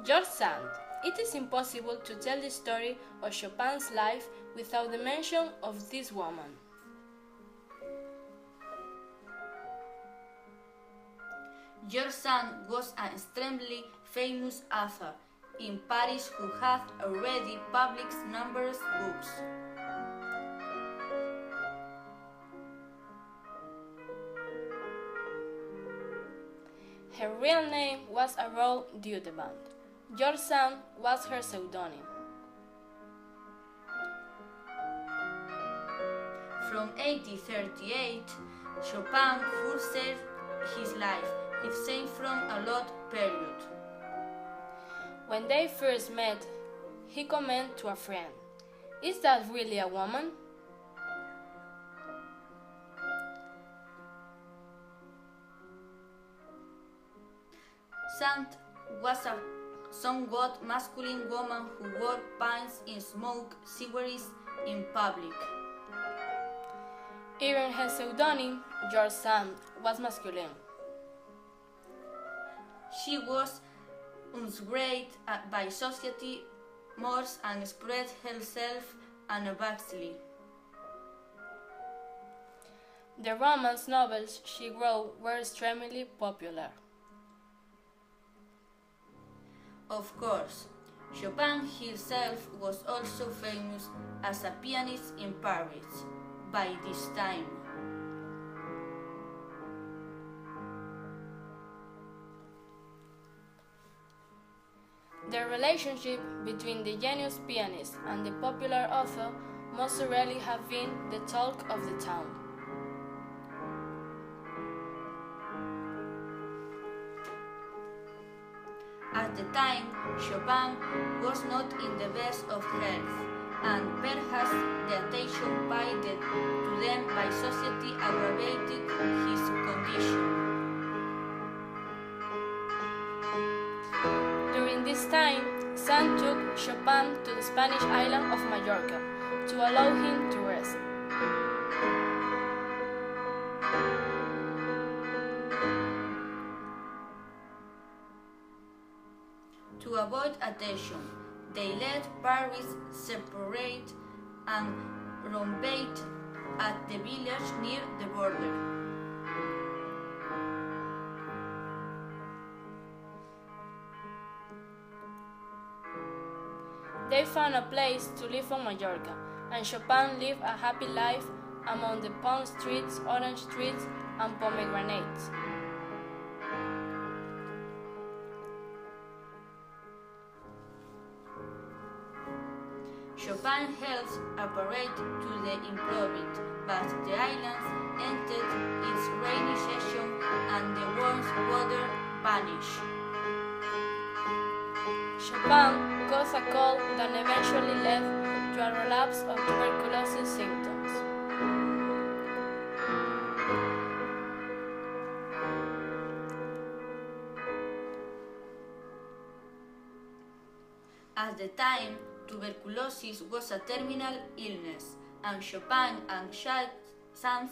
George Sand. It is impossible to tell the story of Chopin's life without the mention of this woman. George Sand was an extremely famous author in Paris who had already published numerous books. Her real name was Aurore Dudevant. George Sand was her pseudonym. From 1838, Chopin first saved his life, himself from a long period. When they first met, he commented to a friend, "Is that really a woman?" Sand was a somewhat masculine woman who wore pants and smoked cigarettes in public. Even her pseudonym, George Sand, was masculine. She was unsurprised by society mores and expressed herself unabashedly. The romance novels she wrote were extremely popular. Of course, Chopin himself was also famous as a pianist in Paris by this time. The relationship between the genius pianist and the popular author must really have been the talk of the town. At the time, Chopin was not in the best of health, and perhaps the attention paid to them by society aggravated his condition. During this time, Sand took Chopin to the Spanish island of Majorca to allow him to rest. To avoid attention, they let Paris separate and romped at the village near the border. They found a place to live on Majorca, and Chopin lived a happy life among the palm trees, orange trees, and pomegranates. Chopin helped operate to the improvement, but the islands entered its rainy season and the warm water vanished. Chopin caused a cold that eventually led to a relapse of tuberculosis symptoms. At the time, tuberculosis was a terminal illness, and Chopin and Sand's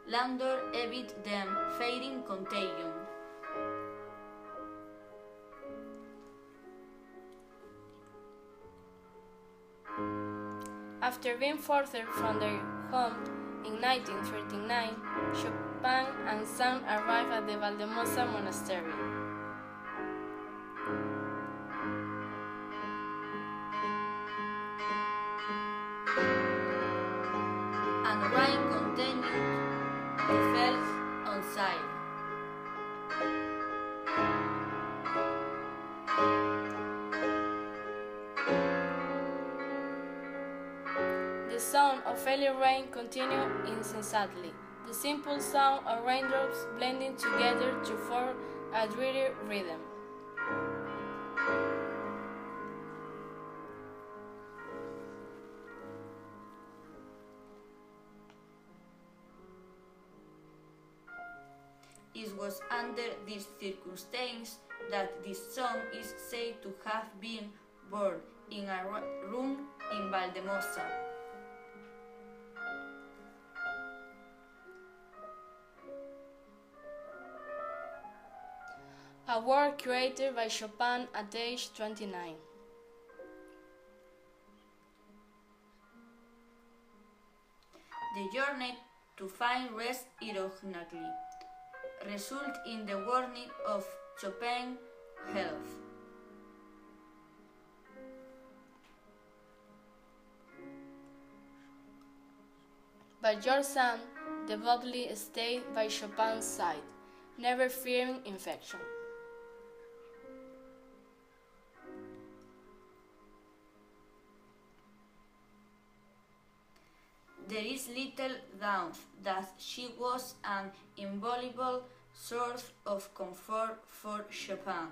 landlord evited them fearing contagion. After being forced from their home in 1939, Chopin and Sand arrived at the Valdemosa Monastery. And rain continued to fall on site. The sound of falling rain continued incessantly, the simple sound of raindrops blending together to form a dreary rhythm. It was under these circumstances that this song is said to have been born in a room in Valdemosa. a work created by Chopin at age 29. The journey to find rest ironically result in the warning of Chopin's health. But your son devoutly stayed by Chopin's side, never fearing infection. There is little doubt that she was an invaluable source of comfort for Chopin.